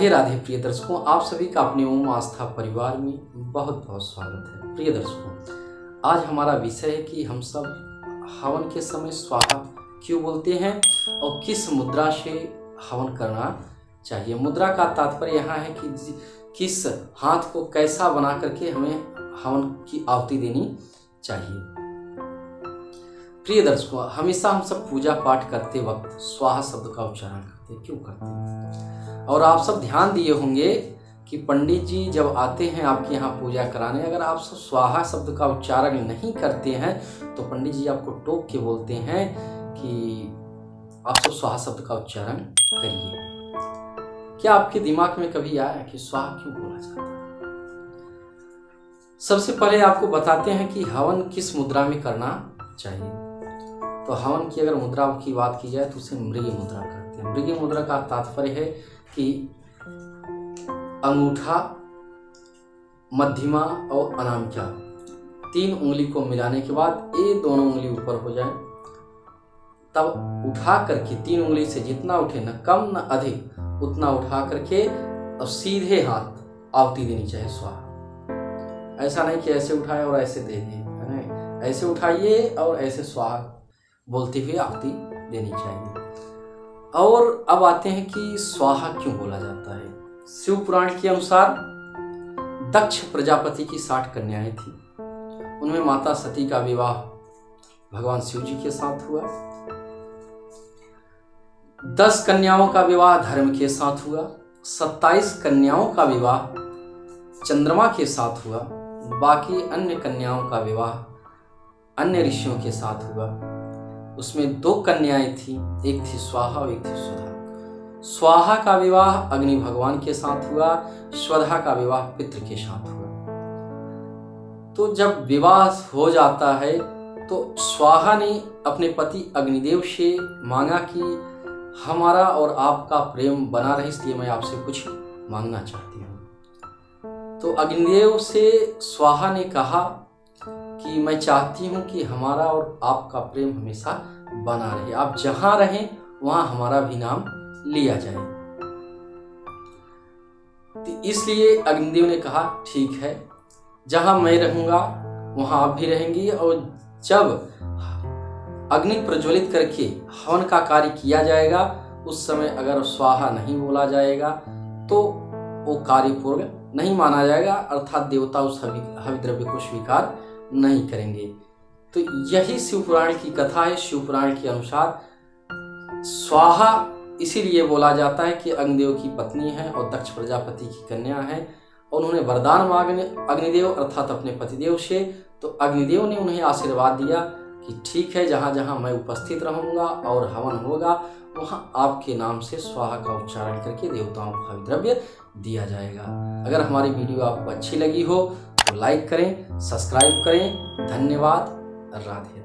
राधे राधे प्रिय दर्शकों, आप सभी का अपने ओम आस्था परिवार में बहुत बहुत स्वागत है। प्रिय दर्शकों, आज हमारा विषय है कि हम सब हवन के समय स्वाहा क्यों बोलते हैं और किस मुद्रा से हवन करना चाहिए। मुद्रा का तात्पर्य यहाँ है कि किस हाथ को कैसा बना करके हमें हवन की आहुति देनी चाहिए। प्रिय दर्शकों, हमेशा हम सब पूजा पाठ करते वक्त स्वाहा शब्द का उच्चारण करते हैं। क्यों करते हैं? और आप सब ध्यान दिए होंगे कि पंडित जी जब आते हैं आपके यहाँ पूजा कराने, अगर आप सब स्वाहा शब्द का उच्चारण नहीं करते हैं तो पंडित जी आपको टोक के बोलते हैं कि आप सब स्वाहा शब्द का उच्चारण करिए। क्या आपके दिमाग में कभी आया कि स्वाहा क्यों बोला जाता है? सबसे पहले आपको बताते हैं कि हवन किस मुद्रा में करना चाहिए। तो हवन की अगर मुद्रा की बात की जाए तो उसे मृग मुद्रा कहते हैं। मृग मुद्रा का तात्पर्य है कि अंगूठा, मध्यमा और अनामिका 3 उंगली को मिलाने के बाद ये दोनों उंगली ऊपर हो जाए, तब उठा करके 3 उंगली से जितना उठे, न कम न अधिक, उतना उठा करके और सीधे हाथ आहुति देनी चाहिए स्वाहा। ऐसा नहीं कि ऐसे उठाए और ऐसे दे दें, ऐसे उठाइए और ऐसे स्वाहा बोलते हुए आहुति देनी चाहिए। और अब आते हैं कि स्वाहा क्यों बोला जाता है। शिव पुराण के अनुसार दक्ष प्रजापति की 60 कन्याएं थी। उनमें माता सती का विवाह भगवान शिव जी के साथ हुआ। 10 कन्याओं का विवाह धर्म के साथ हुआ। 27 कन्याओं का विवाह चंद्रमा के साथ हुआ। बाकी अन्य कन्याओं का विवाह अन्य ऋषियों के साथ हुआ। उसमें 2 कन्याएं थी, एक थी स्वाहा और एक थी स्वधा। स्वाहा का विवाह अग्नि भगवान के साथ हुआ, स्वधा का विवाह पितृ के साथ हुआ। तो जब विवाह हो जाता है तो स्वाहा ने अपने पति अग्निदेव से मांगा कि हमारा और आपका प्रेम बना रहे, इसलिए मैं आपसे कुछ मांगना चाहती हूँ। तो अग्निदेव से स्वाहा ने कहा कि मैं चाहती हूं कि हमारा और आपका प्रेम हमेशा बना रहे, आप जहां रहें वहां हमारा भी नाम लिया जाए। तो इसलिए अग्निदेव ने कहा ठीक है, जहां मैं रहूंगा वहां आप भी रहेंगी, और जब अग्नि प्रज्वलित करके हवन का कार्य किया जाएगा उस समय अगर स्वाहा नहीं बोला जाएगा तो वो कार्य पूर्ण नहीं माना जाएगा, अर्थात देवता उस हवि द्रव्य को स्वीकार नहीं करेंगे। तो यही शिव पुराण की कथा है। शिव पुराण के अनुसार स्वाहा इसीलिए बोला जाता है कि अग्निदेव की पत्नी है और दक्ष प्रजापति की कन्या है, और उन्होंने वरदान मांगे अग्निदेव अर्थात अपने पतिदेव से। तो अग्निदेव ने उन्हें आशीर्वाद दिया कि ठीक है, जहाँ जहाँ मैं उपस्थित रहूंगा और हवन होगा वहाँ आपके नाम से स्वाहा का उच्चारण करके देवताओं को हवि द्रव्य दिया जाएगा। अगर हमारी वीडियो आपको अच्छी लगी हो तो लाइक करें, सब्सक्राइब करें। धन्यवाद। राधे।